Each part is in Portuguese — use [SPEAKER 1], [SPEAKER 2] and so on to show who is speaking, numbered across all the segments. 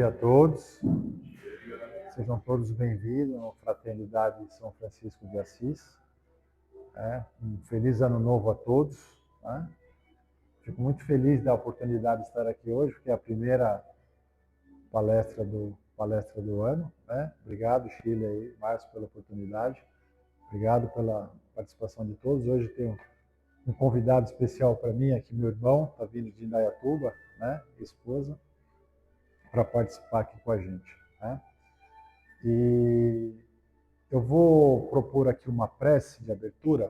[SPEAKER 1] dia a todos. Sejam todos bem-vindos à Fraternidade São Francisco de Assis. Um feliz ano novo a todos. Fico muito feliz da oportunidade de estar aqui hoje, porque é a primeira palestra do ano. Obrigado, Sheila e Márcio, pela oportunidade. Obrigado pela participação de todos. Hoje tenho um convidado especial para mim, aqui meu irmão, está vindo de Indaiatuba, esposa, para participar aqui com a gente. E eu vou propor aqui uma prece de abertura.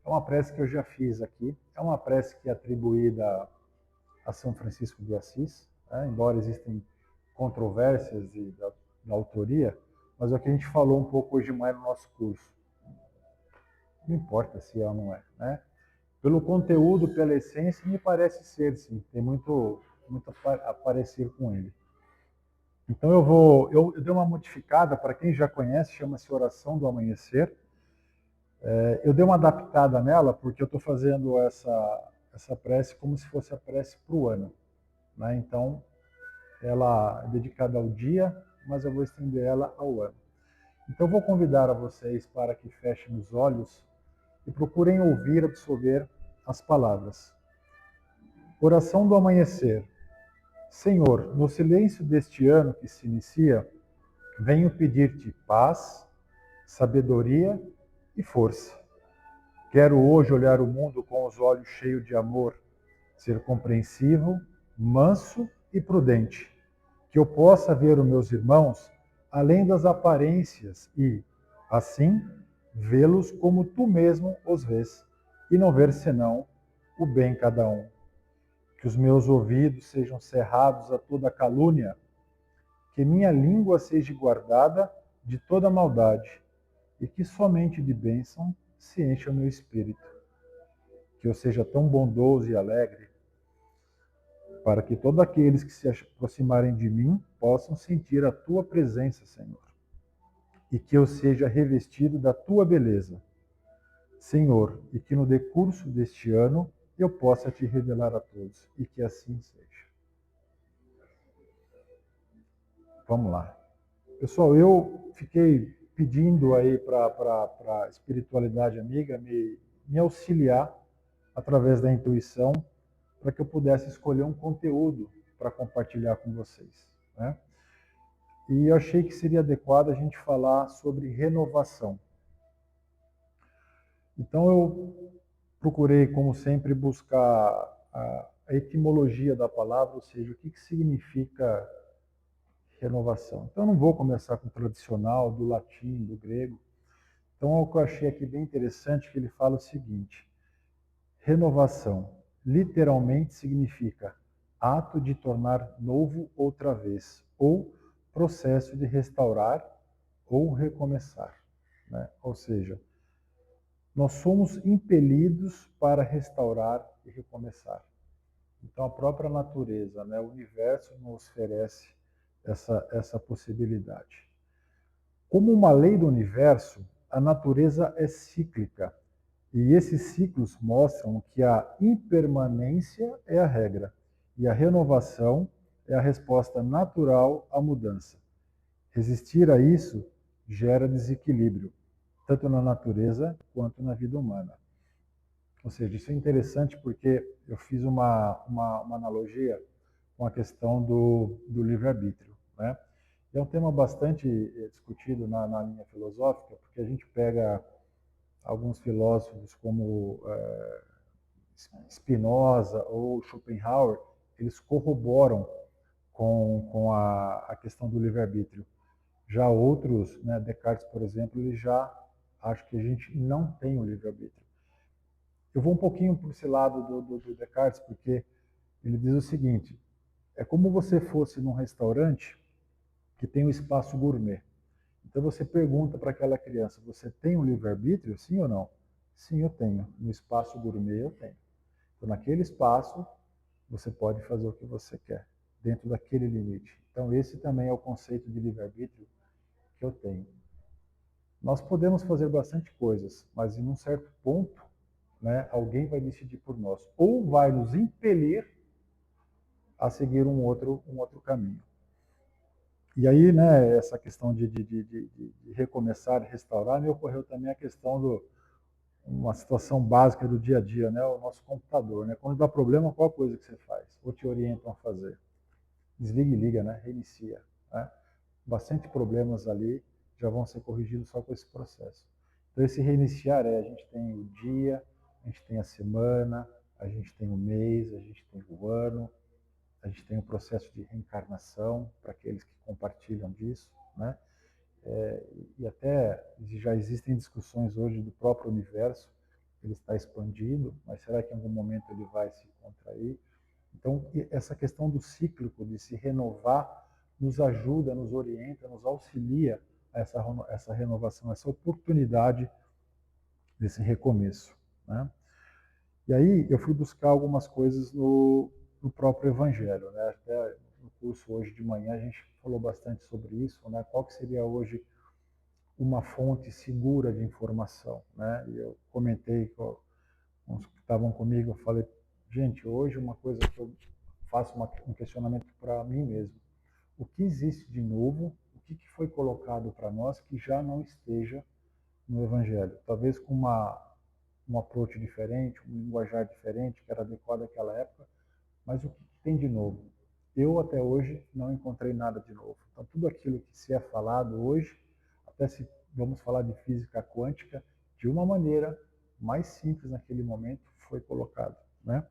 [SPEAKER 1] É uma prece que eu já fiz aqui. É uma prece que é atribuída a São Francisco de Assis, embora existem controvérsias da autoria, mas é o que a gente falou um pouco hoje de manhã no nosso curso. Não importa se é ou não é, Pelo conteúdo, pela essência, me parece ser, sim. Tem muito a parecer com ele. Então eu dei uma modificada, para quem já conhece, chama-se Oração do Amanhecer. Eu dei uma adaptada nela, porque eu estou fazendo essa prece como se fosse a prece para o ano. Então, ela é dedicada ao dia, mas eu vou estender ela ao ano. Então, eu vou convidar a vocês para que fechem os olhos e procurem ouvir, absorver as palavras. Oração do Amanhecer. Senhor, no silêncio deste ano que se inicia, venho pedir-te paz, sabedoria e força. Quero hoje olhar o mundo com os olhos cheios de amor, ser compreensivo, manso e prudente, que eu possa ver os meus irmãos além das aparências e, assim, vê-los como tu mesmo os vês, e não ver senão o bem cada um. Que os meus ouvidos sejam cerrados a toda calúnia, que minha língua seja guardada de toda maldade, e que somente de bênção se encha o meu espírito. Que eu seja tão bondoso e alegre, para que todos aqueles que se aproximarem de mim possam sentir a tua presença, Senhor. E que eu seja revestido da tua beleza, Senhor, e que no decurso deste ano eu possa te revelar a todos, e que assim seja. Vamos lá. Pessoal, eu fiquei pedindo aí para a espiritualidade amiga me auxiliar através da intuição para que eu pudesse escolher um conteúdo para compartilhar com vocês. E eu achei que seria adequado a gente falar sobre renovação. Então eu procurei, como sempre, buscar a etimologia da palavra, ou seja, o que significa renovação. Então eu não vou começar com o tradicional, do latim, do grego. Então o que eu achei aqui bem interessante, que ele fala o seguinte: renovação, literalmente significa ato de tornar novo outra vez, ou processo de restaurar ou recomeçar. Ou seja, nós somos impelidos para restaurar e recomeçar. Então a própria natureza, o universo nos oferece essa possibilidade. Como uma lei do universo, a natureza é cíclica. E esses ciclos mostram que a impermanência é a regra e a renovação é a resposta natural à mudança. Resistir a isso gera desequilíbrio, tanto na natureza quanto na vida humana. Ou seja, isso é interessante porque eu fiz uma analogia com a questão do livre-arbítrio. É um tema bastante discutido na linha filosófica, porque a gente pega alguns filósofos como Spinoza ou Schopenhauer, eles corroboram com a questão do livre-arbítrio. Já outros, Descartes, por exemplo, ele já acha que a gente não tem o livre-arbítrio. Eu vou um pouquinho por esse lado do Descartes, porque ele diz o seguinte: é como você fosse num restaurante que tem um espaço gourmet. Então você pergunta para aquela criança: você tem um livre-arbítrio, sim ou não? Sim, eu tenho. No espaço gourmet eu tenho. Então naquele espaço você pode fazer o que você quer, dentro daquele limite. Então esse também é o conceito de livre-arbítrio que eu tenho. Nós podemos fazer bastante coisas, mas em um certo ponto, alguém vai decidir por nós, ou vai nos impelir a seguir um outro caminho. E aí, né, essa questão de recomeçar, de restaurar, me ocorreu também a questão uma situação básica do dia a dia, né, o nosso computador, né, quando dá problema, qual coisa que você faz? Ou te orientam a fazer? Desliga e liga, né, reinicia, né? Bastante problemas ali já vão ser corrigidos só com esse processo. Então, esse reiniciar a gente tem o dia, a gente tem a semana, a gente tem o mês, a gente tem o ano, a gente tem o processo de reencarnação para aqueles que compartilham disso, né? E até já existem discussões hoje do próprio universo, ele está expandido, mas será que em algum momento ele vai se contrair? Então, essa questão do cíclico, de se renovar, nos ajuda, nos orienta, nos auxilia a essa renovação, essa oportunidade desse recomeço, né? E aí eu fui buscar algumas coisas no próprio Evangelho, né? Até no curso hoje de manhã a gente falou bastante sobre isso, né? Qual que seria hoje uma fonte segura de informação, né? E eu comentei com uns que estavam comigo, eu falei, gente, hoje uma coisa que eu faço um questionamento para mim mesmo. O que existe de novo? O que foi colocado para nós que já não esteja no Evangelho? Talvez com um approach diferente, um linguajar diferente, que era adequado àquela época, mas o que tem de novo? Eu até hoje não encontrei nada de novo. Então tudo aquilo que se é falado hoje, até se vamos falar de física quântica, de uma maneira mais simples naquele momento foi colocado, né?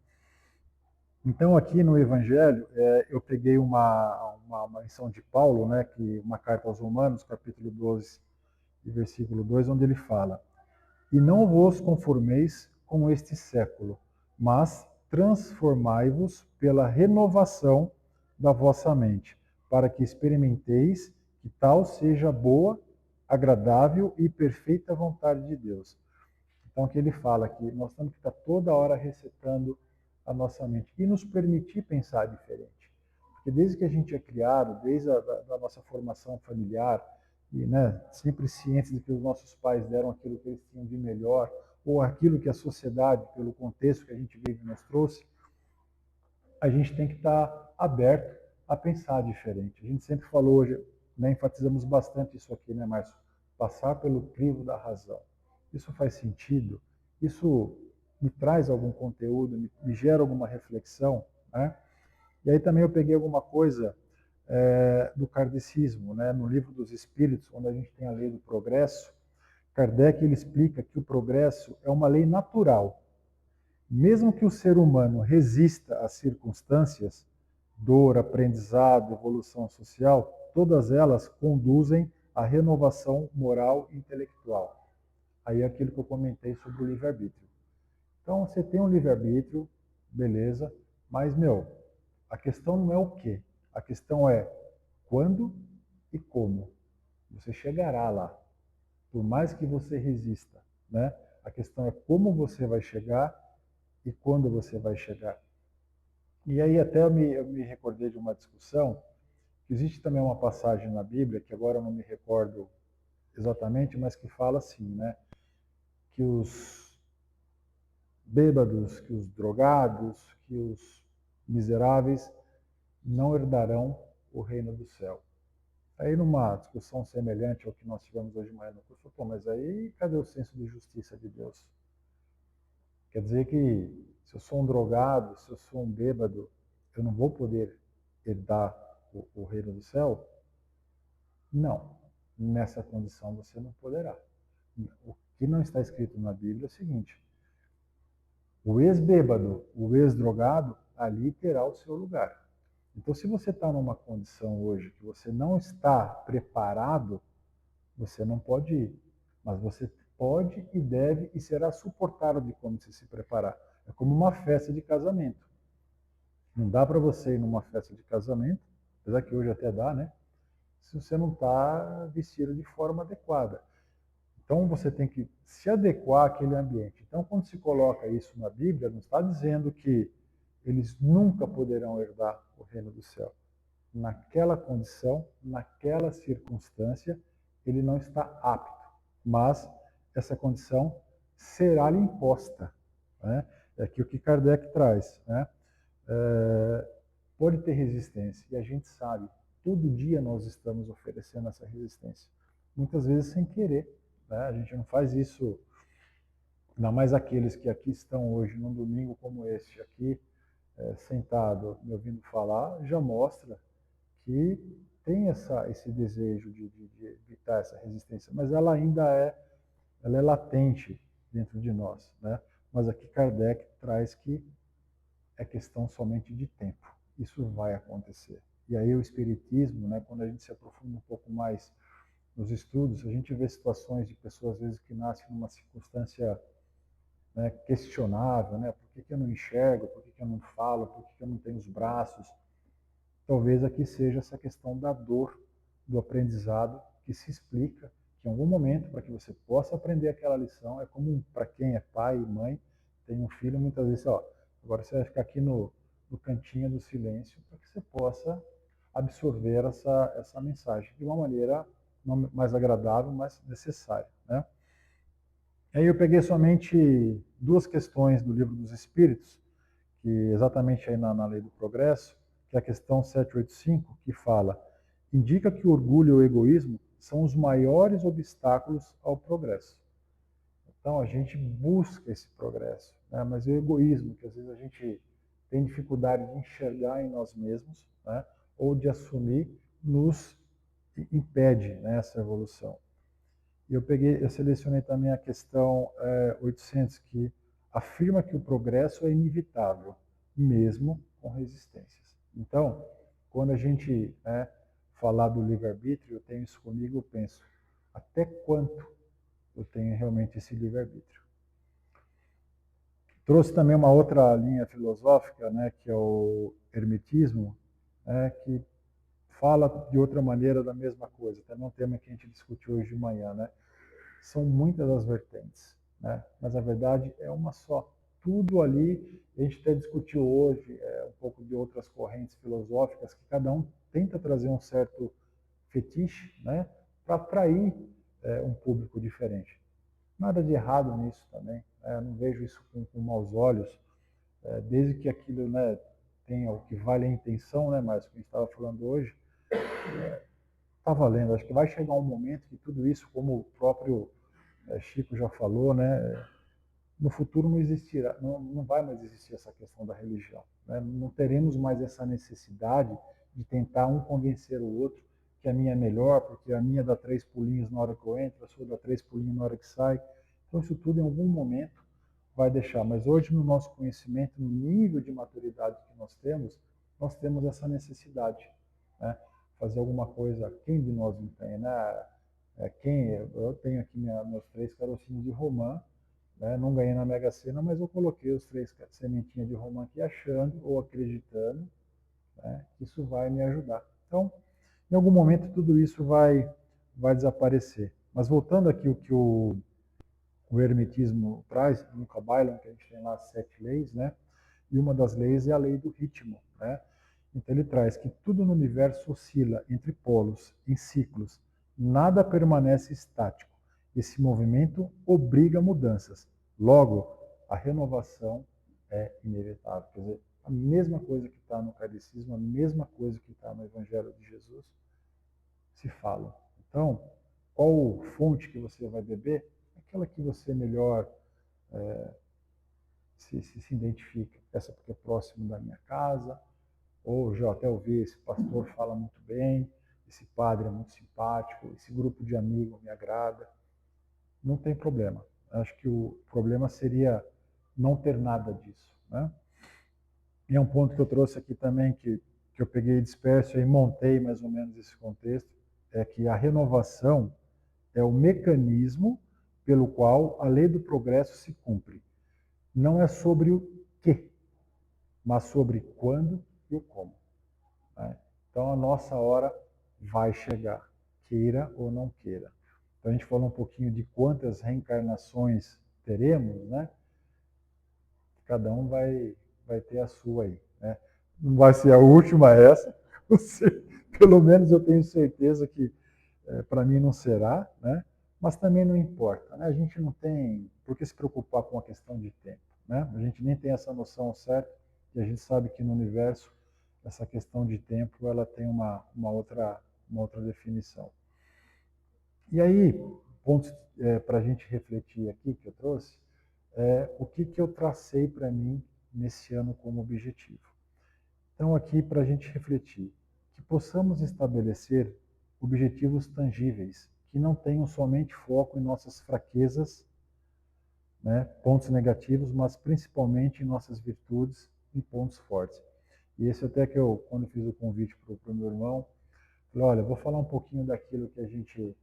[SPEAKER 1] Então aqui no Evangelho eu peguei uma menção de Paulo, né, que uma carta aos Romanos, capítulo 12, e versículo 2, onde ele fala: e não vos conformeis com este século, mas transformai-vos pela renovação da vossa mente, para que experimenteis que tal seja a boa, agradável e perfeita vontade de Deus. Então, aqui ele fala que nós temos que estar toda hora resetando a nossa mente e nos permitir pensar diferente. Porque desde que a gente é criado, desde a nossa formação familiar, e né, sempre cientes de que os nossos pais deram aquilo que eles tinham de melhor, ou aquilo que a sociedade, pelo contexto que a gente vive, nos trouxe, a gente tem que estar aberto a pensar diferente. A gente sempre falou hoje, né, enfatizamos bastante isso aqui, né, Márcio? Passar pelo crivo da razão. Isso faz sentido? Isso me traz algum conteúdo, me gera alguma reflexão, né? E aí também eu peguei alguma coisa do kardecismo, né? No Livro dos Espíritos, onde a gente tem a lei do progresso, Kardec ele explica que o progresso é uma lei natural. Mesmo que o ser humano resista às circunstâncias, dor, aprendizado, evolução social, todas elas conduzem à renovação moral e intelectual. Aí é aquilo que eu comentei sobre o livre-arbítrio. Então, você tem um livre-arbítrio, beleza, mas, a questão não é o que, a questão é quando e como. Você chegará lá, por mais que você resista, né? A questão é como você vai chegar e quando você vai chegar. E aí até eu me recordei de uma discussão, que existe também uma passagem na Bíblia, que agora eu não me recordo exatamente, mas que fala assim, né? Que os bêbados, que os drogados, que os miseráveis não herdarão o reino do céu. Aí numa discussão semelhante ao que nós tivemos hoje de manhã no curso, pô, mas aí cadê o senso de justiça de Deus? Quer dizer que se eu sou um drogado, se eu sou um bêbado, eu não vou poder herdar o reino do céu? Não. Nessa condição você não poderá. O que não está escrito na Bíblia é o seguinte: o ex-bêbado, o ex-drogado, ali terá o seu lugar. Então, se você está numa condição hoje que você não está preparado, você não pode ir. Mas você pode e deve e será suportado de como você se preparar. É como uma festa de casamento. Não dá para você ir numa festa de casamento, apesar que hoje até dá, né? Se você não está vestido de forma adequada. Então você tem que se adequar àquele ambiente. Então, quando se coloca isso na Bíblia, não está dizendo que eles nunca poderão herdar o reino do céu. Naquela condição, naquela circunstância, ele não está apto. Mas essa condição será lhe imposta. Né? É aqui o que Kardec traz. Né? Pode ter resistência, e a gente sabe Todo dia nós estamos oferecendo essa resistência. Muitas vezes sem querer, né? A gente não faz isso, ainda mais aqueles que aqui estão hoje, num domingo como este aqui, sentado, me ouvindo falar, já mostra que tem esse desejo de evitar essa resistência, mas ela é latente dentro de nós, né? Mas aqui Kardec traz que é questão somente de tempo. Isso vai acontecer. E aí o espiritismo, né, quando a gente se aprofunda um pouco mais nos estudos, a gente vê situações de pessoas às vezes que nascem numa circunstância, né, questionável, né? Por que eu não enxergo? Por que eu não falo? Por que eu não tenho os braços? Talvez aqui seja essa questão da dor do aprendizado que se explica que em algum momento, para que você possa aprender aquela lição, é como para quem é pai e mãe, tem um filho, muitas vezes, ó, agora você vai ficar aqui no cantinho do silêncio para que você possa absorver essa mensagem de uma maneira não mais agradável, mas necessária, né? Aí eu peguei somente duas questões do Livro dos Espíritos, que exatamente aí na Lei do Progresso, que é a questão 785, que fala, indica que o orgulho e o egoísmo são os maiores obstáculos ao progresso. Então a gente busca esse progresso, né? Mas o egoísmo, que às vezes a gente tem dificuldade de enxergar em nós mesmos, né? Ou de assumir, nos impede, né, essa evolução. E eu selecionei também a questão 800, que afirma que o progresso é inevitável, mesmo com resistências. Então, quando a gente, né, falar do livre-arbítrio, eu tenho isso comigo, eu penso, até quanto eu tenho realmente esse livre-arbítrio? Trouxe também uma outra linha filosófica, né, que é o hermetismo, né, que fala de outra maneira da mesma coisa. Até um tema que a gente discutiu hoje de manhã, né? São muitas as vertentes, né? Mas a verdade é uma só. Tudo ali, a gente até discutiu hoje um pouco de outras correntes filosóficas, que cada um tenta trazer um certo fetiche, né, para atrair um público diferente. Nada de errado nisso também, né? Eu não vejo isso com maus olhos, desde que aquilo, né, tenha o que vale a intenção, né, mas o que a gente estava falando hoje, está valendo. Acho que vai chegar um momento que tudo isso, como o próprio Chico já falou, né, no futuro não existirá, não vai mais existir essa questão da religião, né? Não teremos mais essa necessidade de tentar um convencer o outro que a minha é melhor, porque a minha dá 3 pulinhos na hora que eu entro, a sua dá 3 pulinhos na hora que sai. Então isso tudo em algum momento vai deixar. Mas hoje no nosso conhecimento, no nível de maturidade que nós temos essa necessidade, né? Fazer alguma coisa, quem de nós não tem, né? Eu tenho aqui meus 3 carocinhos de romã, né? Não ganhei na Mega Sena, mas eu coloquei os 3 sementinhas de romã aqui achando ou acreditando, né, que isso vai me ajudar. Então, em algum momento tudo isso vai desaparecer. Mas voltando aqui o que o hermetismo traz, no Kabbalah, que a gente tem lá 7 leis, né? E uma das leis é a lei do ritmo, né? Então ele traz que tudo no universo oscila entre polos, em ciclos. Nada permanece estático. Esse movimento obriga mudanças. Logo, a renovação é inevitável. Quer dizer, a mesma coisa que está no Kardecismo, a mesma coisa que está no Evangelho de Jesus, se fala. Então, qual fonte que você vai beber? Aquela que você melhor se identifica. Essa porque é próximo da minha casa, ou já até ouvi, esse pastor fala muito bem, esse padre é muito simpático, esse grupo de amigos me agrada. Não tem problema. Acho que o problema seria não ter nada disso, né? E é um ponto que eu trouxe aqui também, que eu peguei disperso e montei mais ou menos esse contexto, é que a renovação é o mecanismo pelo qual a lei do progresso se cumpre. Não é sobre o que, mas sobre quando e o como, né? Então a nossa hora vai chegar, queira ou não queira. Então a gente falou um pouquinho de quantas reencarnações teremos, né? Cada um vai ter a sua aí, né? Não vai ser a última essa, pelo menos eu tenho certeza que para mim não será, né? Mas também não importa, né? A gente não tem por que se preocupar com a questão de tempo, né? A gente nem tem essa noção certa e a gente sabe que no universo essa questão de tempo ela tem uma outra definição. E aí, pontos para a gente refletir aqui que eu trouxe, o que eu tracei para mim nesse ano como objetivo. Então, aqui para a gente refletir, que possamos estabelecer objetivos tangíveis, que não tenham somente foco em nossas fraquezas, né, pontos negativos, mas principalmente em nossas virtudes e pontos fortes. E esse até que eu, quando fiz o convite para o meu irmão, falei, olha, vou falar um pouquinho daquilo que a gente,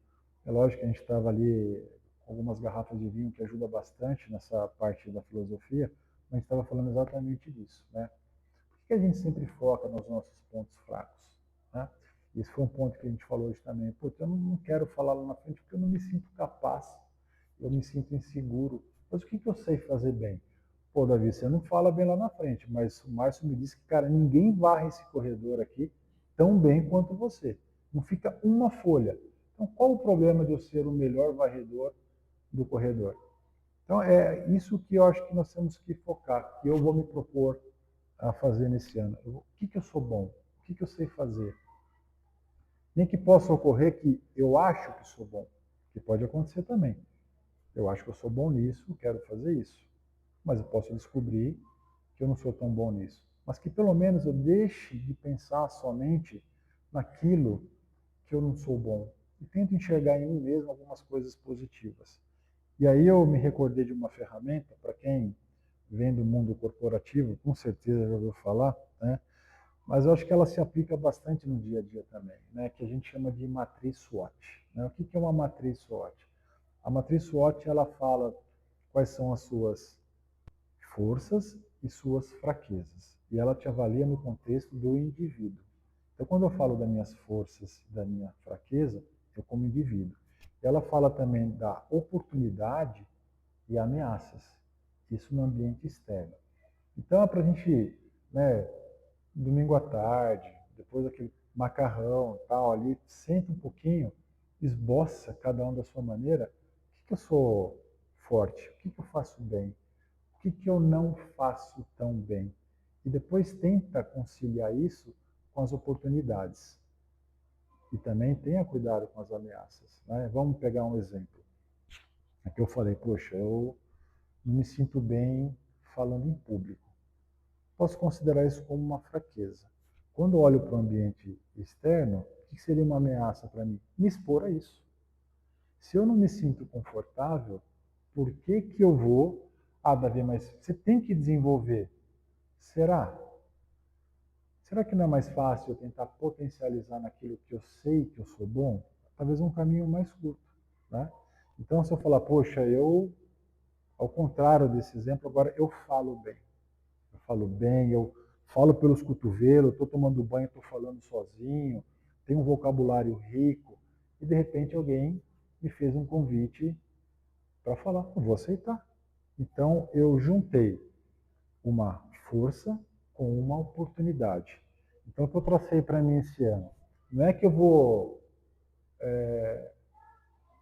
[SPEAKER 1] é lógico que a gente estava ali com algumas garrafas de vinho que ajuda bastante nessa parte da filosofia, mas a gente estava falando exatamente disso, né? Por que a gente sempre foca nos nossos pontos fracos, né? Esse foi um ponto que a gente falou hoje também. Pô, eu não quero falar lá na frente porque eu não me sinto capaz, eu me sinto inseguro. Mas o que eu sei fazer bem? Pô, Davi, você não fala bem lá na frente, mas o Márcio me disse que, cara, ninguém varre esse corredor aqui tão bem quanto você. Não fica uma folha. Então, qual o problema de eu ser o melhor varredor do corredor? Então, é isso que eu acho que nós temos que focar. E eu vou me propor a fazer nesse ano. O que eu sou bom? O que eu sei fazer? Nem que possa ocorrer que eu acho que sou bom, que pode acontecer também. Eu acho que eu sou bom nisso, quero fazer isso. Mas eu posso descobrir que eu não sou tão bom nisso. Mas que pelo menos eu deixe de pensar somente naquilo que eu não sou bom. E tento enxergar em mim mesmo algumas coisas positivas. E aí eu me recordei de uma ferramenta, para quem vem do mundo corporativo, com certeza já ouviu falar, né? Mas eu acho que ela se aplica bastante no dia a dia também, né? Que a gente chama de matriz SWOT. Né? O que é uma matriz SWOT? A matriz SWOT ela fala quais são as suas forças e suas fraquezas. E ela te avalia no contexto do indivíduo. Então, quando eu falo das minhas forças e da minha fraqueza, eu como indivíduo. Ela fala também da oportunidade e ameaças. Isso no ambiente externo. Então, é para a gente, né, domingo à tarde, depois daquele macarrão tal ali, senta um pouquinho, esboça cada um da sua maneira. O que eu sou forte? O que eu faço bem? O que eu não faço tão bem? E depois tenta conciliar isso com as oportunidades. E também tenha cuidado com as ameaças. Né? Vamos pegar um exemplo. Aqui eu falei, poxa, eu não me sinto bem falando em público. Posso considerar isso como uma fraqueza. Quando olho para o ambiente externo, o que seria uma ameaça para mim? Me expor a isso. Se eu não me sinto confortável, por que eu vou... Ah, Davi, mas você tem que desenvolver. Será? Será que não é mais fácil eu tentar potencializar naquilo que eu sei que eu sou bom? Talvez um caminho mais curto, né? Então, se eu falar, poxa, eu, ao contrário desse exemplo, agora eu falo bem. Eu falo bem, eu falo pelos cotovelos, estou tomando banho, estou falando sozinho, tenho um vocabulário rico, e de repente alguém me fez um convite para falar, eu vou aceitar. Então, eu juntei uma força com uma oportunidade. Então, o que eu tracei para mim esse ano? Não é que eu vou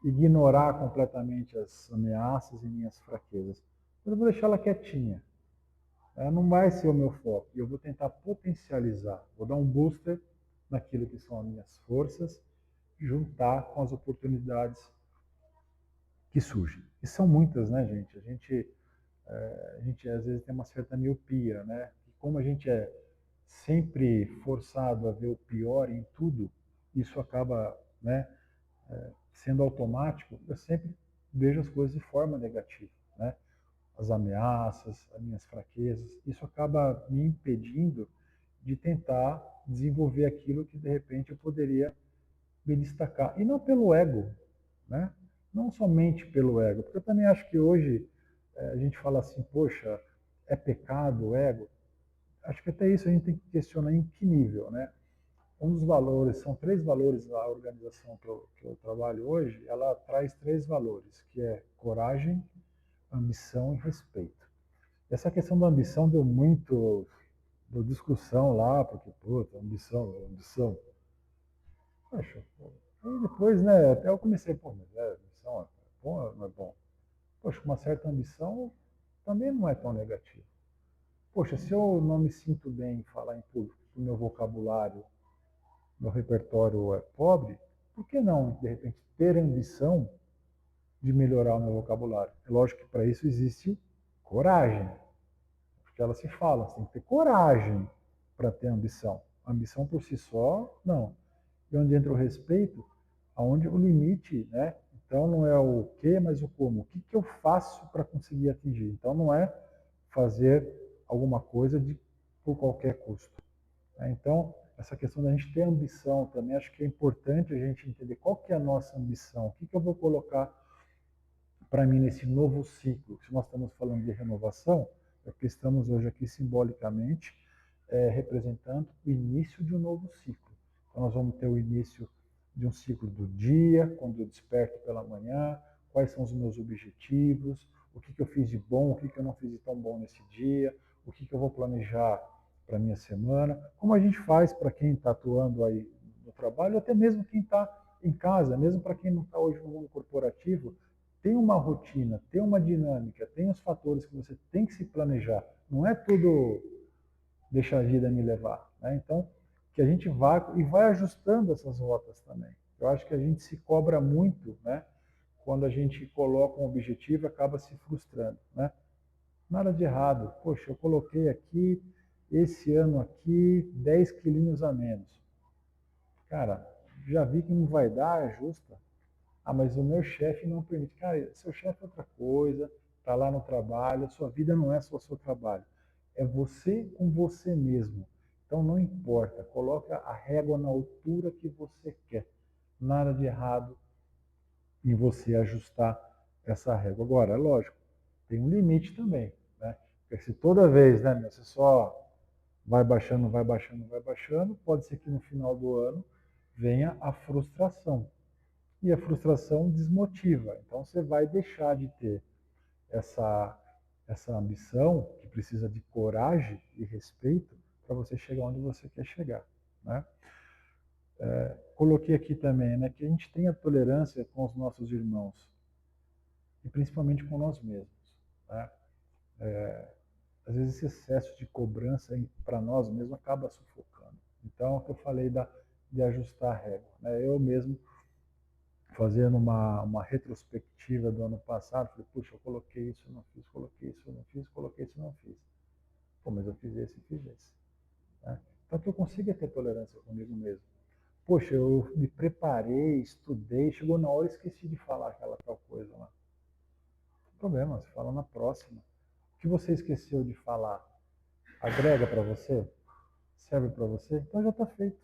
[SPEAKER 1] ignorar completamente as ameaças e minhas fraquezas, mas eu vou deixar ela quietinha. Ela não vai ser o meu foco. Eu vou tentar potencializar, vou dar um booster naquilo que são as minhas forças, juntar com as oportunidades que surgem. E são muitas, né, gente? A gente às vezes tem uma certa miopia, né? E como a gente é sempre forçado a ver o pior em tudo, isso acaba, né, sendo automático. Eu sempre vejo as coisas de forma negativa, né? As ameaças, as minhas fraquezas, isso acaba me impedindo de tentar desenvolver aquilo que de repente eu poderia me destacar. E não pelo ego, né? Não somente pelo ego, porque eu também acho que hoje a gente fala assim, poxa, é pecado o ego. Acho que até isso a gente tem que questionar em que nível, né? Um dos valores, são três valores da organização que eu trabalho hoje, ela traz três valores, que é coragem, ambição e respeito. Essa questão da ambição deu discussão lá, porque, puta, ambição, ambição. Poxa, pô. Aí depois, né, até eu comecei, pô, mas ambição é bom ou não é bom? Poxa, uma certa ambição também não é tão negativa. Poxa, se eu não me sinto bem em falar em público, o meu vocabulário, meu repertório é pobre, por que não, de repente, ter ambição de melhorar o meu vocabulário? É lógico que para isso existe coragem, porque ela se fala, você tem que ter coragem para ter ambição. A ambição por si só, não. E onde entra o respeito, aonde o limite, né? Então não é o que, mas o como. O que, que eu faço para conseguir atingir? Então não é fazer alguma coisa por qualquer custo. Né? Então, essa questão da gente ter ambição também, acho que é importante a gente entender qual que é a nossa ambição, o que, que eu vou colocar para mim nesse novo ciclo. Se nós estamos falando de renovação, é porque estamos hoje aqui simbolicamente representando o início de um novo ciclo. Então nós vamos ter o início de um ciclo do dia, quando eu desperto pela manhã, quais são os meus objetivos, o que, que eu fiz de bom, o que, que eu não fiz de tão bom nesse dia, o que, que eu vou planejar para a minha semana, como a gente faz para quem está atuando aí no trabalho, até mesmo quem está em casa, mesmo para quem não está hoje no mundo corporativo, tem uma rotina, tem uma dinâmica, tem os fatores que você tem que se planejar. Não é tudo deixa a vida me levar. Né? Então, que a gente vá e vai ajustando essas rotas também. Eu acho que a gente se cobra muito, né? Quando a gente coloca um objetivo, acaba se frustrando, né? Nada de errado. Poxa, eu coloquei aqui, esse ano aqui, 10 quilinhos a menos. Cara, já vi que não vai dar, é justa. Ah, mas o meu chefe não permite. Cara, seu chefe é outra coisa, está lá no trabalho, a sua vida não é só o seu trabalho. É você com você mesmo. Então não importa, coloca a régua na altura que você quer. Nada de errado em você ajustar essa régua. Agora, é lógico, tem um limite também. Né? Porque se toda vez você só vai baixando, vai baixando, vai baixando, pode ser que no final do ano venha a frustração e a frustração desmotiva. Então você vai deixar de ter essa, essa ambição, que precisa de coragem e respeito, para você chegar onde você quer chegar. Né? Coloquei aqui também que a gente tenha tolerância com os nossos irmãos, e principalmente com nós mesmos. Né? Às vezes esse excesso de cobrança para nós mesmos acaba sufocando. Então, é o que eu falei de ajustar a régua. Né? Eu mesmo fazendo uma retrospectiva do ano passado, falei, puxa, eu coloquei isso, não fiz, coloquei isso, não fiz, coloquei isso, não fiz. Pô, mas eu fiz esse e fiz esse. Né? Então que eu consiga ter tolerância comigo mesmo. Poxa, eu me preparei, estudei, chegou na hora e esqueci de falar aquela tal coisa lá. Não tem problema, você fala na próxima. O que você esqueceu de falar, agrega para você? Serve para você? Então já está feito.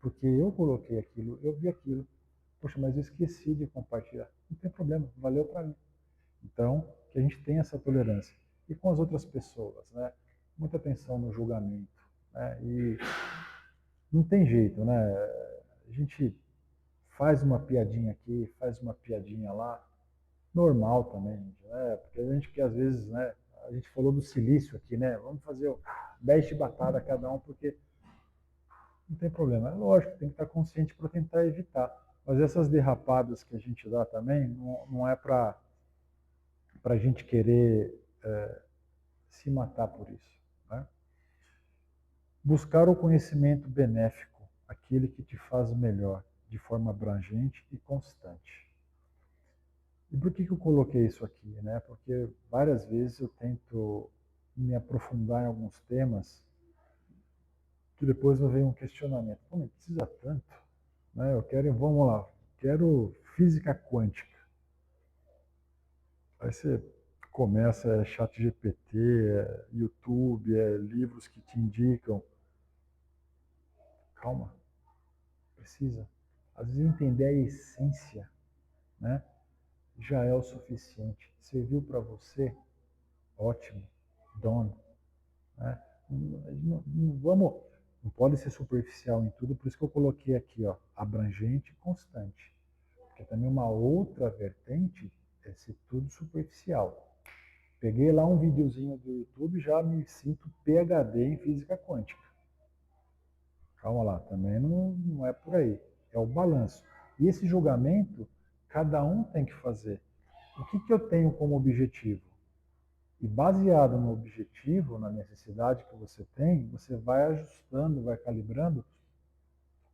[SPEAKER 1] Porque eu coloquei aquilo, eu vi aquilo. Poxa, mas eu esqueci de compartilhar. Não tem problema, valeu para mim. Então, que a gente tenha essa tolerância. E com as outras pessoas, né? Muita atenção no julgamento. Né? E não tem jeito, né? A gente faz uma piadinha aqui, faz uma piadinha lá. Normal também, né? Porque a gente que às vezes, né? A gente falou do silício aqui, né? Vamos fazer 10 chibatadas cada um, porque não tem problema. É lógico, tem que estar consciente para tentar evitar. Mas essas derrapadas que a gente dá também, não é para a gente querer se matar por isso. Né? Buscar o conhecimento benéfico, aquele que te faz melhor, de forma abrangente e constante. E por que eu coloquei isso aqui? Né? Porque várias vezes eu tento me aprofundar em alguns temas que depois me vem um questionamento. Pô, mas precisa tanto? Né? Eu quero, vamos lá, quero física quântica. Aí você começa, chat GPT, YouTube, livros que te indicam. Calma, precisa. Às vezes entender a essência, né, já é o suficiente. Serviu para você? Ótimo, done. Né? Não pode ser superficial em tudo, por isso que eu coloquei aqui, ó, abrangente e constante. Porque também uma outra vertente é ser tudo superficial. Peguei lá um videozinho do YouTube e já me sinto PhD em física quântica. Calma lá, também não é por aí. É o balanço. E esse julgamento, cada um tem que fazer. O que eu tenho como objetivo? E baseado no objetivo, na necessidade que você tem, você vai ajustando, vai calibrando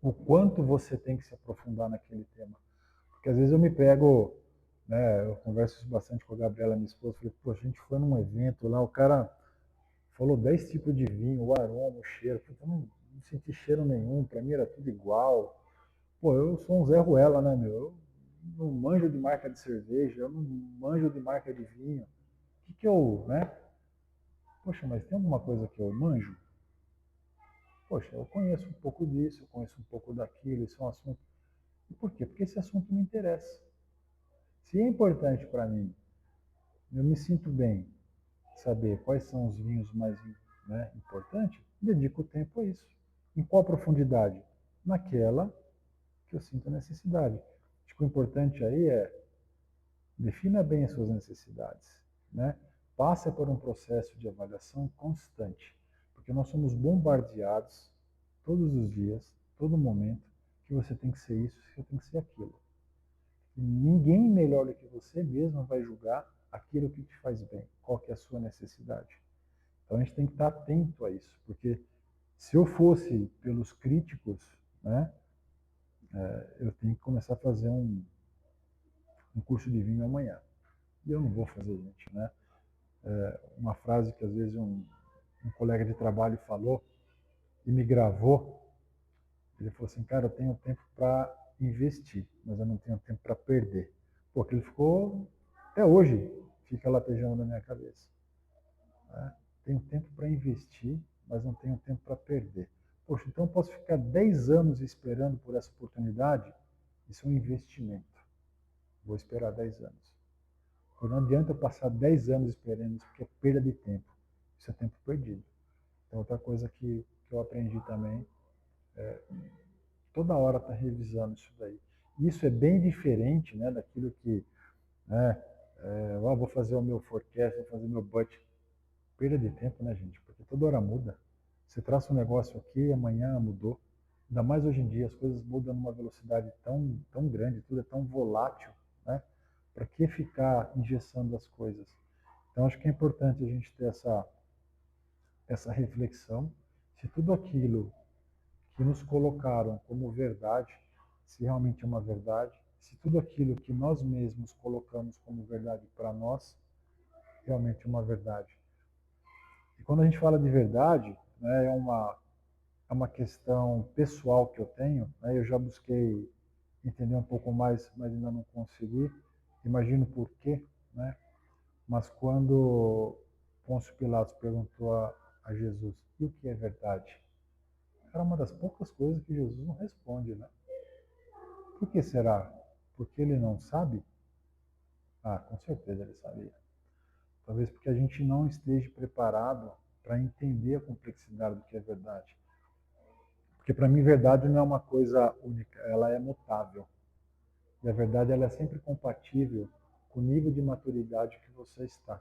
[SPEAKER 1] o quanto você tem que se aprofundar naquele tema. Porque às vezes eu me pego, né, eu converso isso bastante com a Gabriela, minha esposa, falei, pô, a gente foi num evento lá, o cara falou 10 tipos de vinho, o aroma, o cheiro, eu não senti cheiro nenhum, pra mim era tudo igual. Pô, eu sou um Zé Ruela, né, meu? Eu não manjo de marca de cerveja, eu não manjo de marca de vinho. O que eu, né? Poxa, mas tem alguma coisa que eu manjo? Poxa, eu conheço um pouco disso, eu conheço um pouco daquilo, isso é um assunto. E por quê? Porque esse assunto me interessa. Se é importante para mim, eu me sinto bem saber quais são os vinhos mais, né, importantes, dedico o tempo a isso. Em qual profundidade? Naquela que eu sinto a necessidade. Acho que o importante aí é defina bem as suas necessidades, né? Passe por um processo de avaliação constante, porque nós somos bombardeados todos os dias, todo momento, que você tem que ser isso, você tem que ser aquilo. E ninguém melhor do que você mesmo vai julgar aquilo que te faz bem, qual que é a sua necessidade. Então a gente tem que estar atento a isso, porque se eu fosse pelos críticos, né, eu tenho que começar a fazer um curso de vinho amanhã. E eu não vou fazer, gente, né? Uma frase que às vezes um colega de trabalho falou e me gravou. Ele falou assim, cara, eu tenho tempo para investir, mas eu não tenho tempo para perder. Pô, aquilo ficou, até hoje, fica latejando na minha cabeça. Né? Tenho tempo para investir, mas não tenho tempo para perder. Poxa, então eu posso ficar 10 anos esperando por essa oportunidade? Isso é um investimento. Vou esperar 10 anos. Não adianta eu passar 10 anos esperando isso, porque é perda de tempo. Isso é tempo perdido. Então, outra coisa que eu aprendi também, toda hora está revisando isso daí. Isso é bem diferente, né, daquilo que, né, vou fazer o meu forecast, vou fazer o meu budget. Perda de tempo, né, gente? Porque toda hora muda. Você traça um negócio aqui, amanhã mudou. Ainda mais hoje em dia, as coisas mudam numa velocidade tão grande, tudo é tão volátil, né? Para que ficar engessando as coisas? Então, acho que é importante a gente ter essa reflexão, se tudo aquilo que nos colocaram como verdade, se realmente é uma verdade, se tudo aquilo que nós mesmos colocamos como verdade para nós, realmente é uma verdade. E quando a gente fala de verdade, né, é uma questão pessoal que eu tenho, né, eu já busquei entender um pouco mais, mas ainda não consegui, imagino por quê, né? Mas quando Pôncio Pilatos perguntou a Jesus, e o que é verdade? Era uma das poucas coisas que Jesus não responde, né? Por que será? Porque ele não sabe? Ah, com certeza ele sabia. Talvez porque a gente não esteja preparado para entender a complexidade do que é verdade. Porque para mim verdade não é uma coisa única, ela é mutável. E a verdade ela é sempre compatível com o nível de maturidade que você está.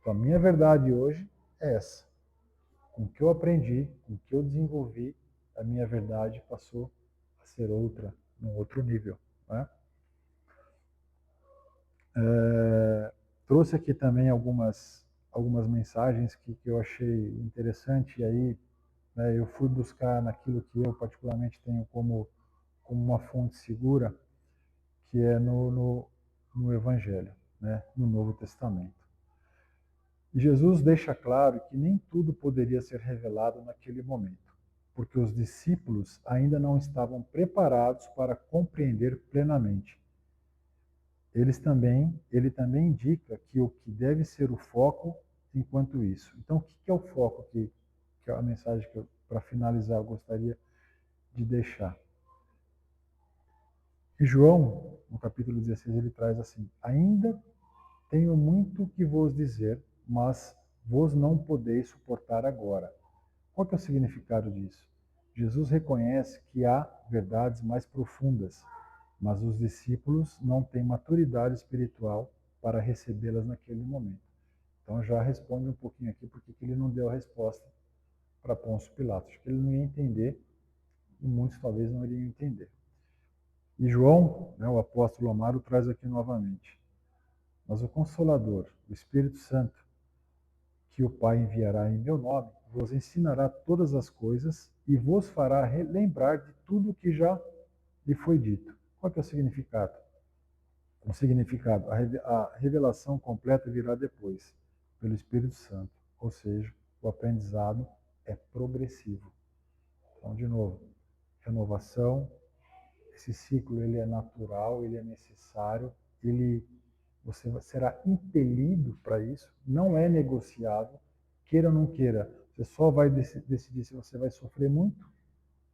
[SPEAKER 1] Então a minha verdade hoje é essa. Com o que eu aprendi, com o que eu desenvolvi, a minha verdade passou a ser outra, num outro nível. Né? Trouxe aqui também algumas mensagens que eu achei interessante, e aí, né, eu fui buscar naquilo que eu particularmente tenho como uma fonte segura, que é no Evangelho, né, no Novo Testamento. E Jesus deixa claro que nem tudo poderia ser revelado naquele momento, porque os discípulos ainda não estavam preparados para compreender plenamente. Ele também indica que o que deve ser o foco enquanto isso. Então, o que é o foco que é a mensagem que, para finalizar, eu gostaria de deixar? E João, no capítulo 16, ele traz assim: ainda tenho muito que vos dizer, mas vos não podeis suportar agora. Qual que é o significado disso? Jesus reconhece que há verdades mais profundas, mas os discípulos não têm maturidade espiritual para recebê-las naquele momento. Então já responde um pouquinho aqui porque ele não deu a resposta para Pôncio Pilatos. Acho que ele não ia entender e muitos talvez não iriam entender. E João, né, o apóstolo Amaro, traz aqui novamente. Mas o Consolador, o Espírito Santo, que o Pai enviará em meu nome, vos ensinará todas as coisas e vos fará lembrar de tudo o que já lhe foi dito. Qual que é o significado? O significado, a revelação completa virá depois, pelo Espírito Santo. Ou seja, o aprendizado é progressivo. Então, de novo, renovação, esse ciclo ele é natural, ele é necessário, você será impelido para isso, não é negociável, queira ou não queira. Você só vai decidir se você vai sofrer muito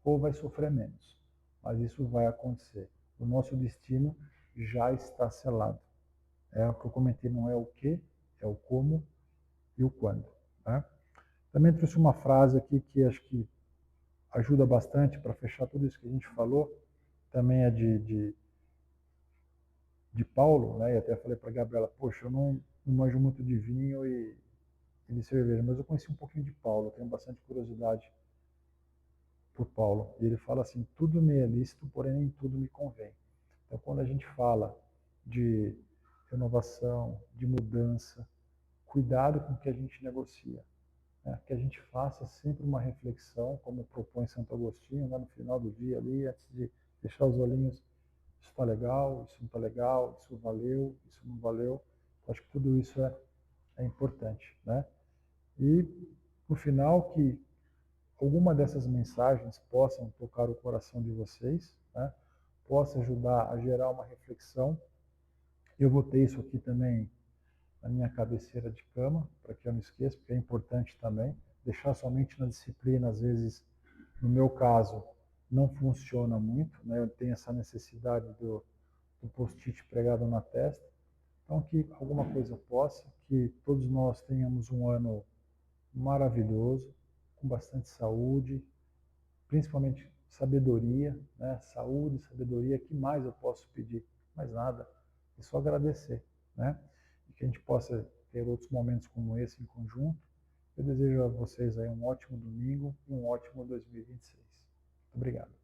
[SPEAKER 1] ou vai sofrer menos. Mas isso vai acontecer. O nosso destino já está selado. É o que eu comentei, não é o que, é o como e o quando. Tá? Também trouxe uma frase aqui que acho que ajuda bastante para fechar tudo isso que a gente falou. Também é de Paulo, né? E até falei para a Gabriela, poxa, eu não manjo muito de vinho e de cerveja, mas eu conheci um pouquinho de Paulo, tenho bastante curiosidade por Paulo. E ele fala assim, tudo me é lícito, porém nem tudo me convém. Então, quando a gente fala de renovação, de mudança, cuidado com o que a gente negocia. Né? Que a gente faça sempre uma reflexão, como propõe Santo Agostinho, né? No final do dia ali, antes de fechar os olhinhos, isso está legal, isso não está legal, isso valeu, isso não valeu. Acho que tudo isso é importante. Né? E, no final, que alguma dessas mensagens possam tocar o coração de vocês, né? Possa ajudar a gerar uma reflexão. Eu vou ter isso aqui também na minha cabeceira de cama, para que eu não esqueça, porque é importante também. Deixar somente na disciplina, às vezes, no meu caso, não funciona muito, né? Eu tenho essa necessidade do post-it pregado na testa. Então, que alguma coisa possa, que todos nós tenhamos um ano maravilhoso, com bastante saúde, principalmente sabedoria, né? Saúde, sabedoria, que mais eu posso pedir? Mais nada, é só agradecer, né? E que a gente possa ter outros momentos como esse em conjunto. Eu desejo a vocês aí um ótimo domingo e um ótimo 2026. Muito obrigado.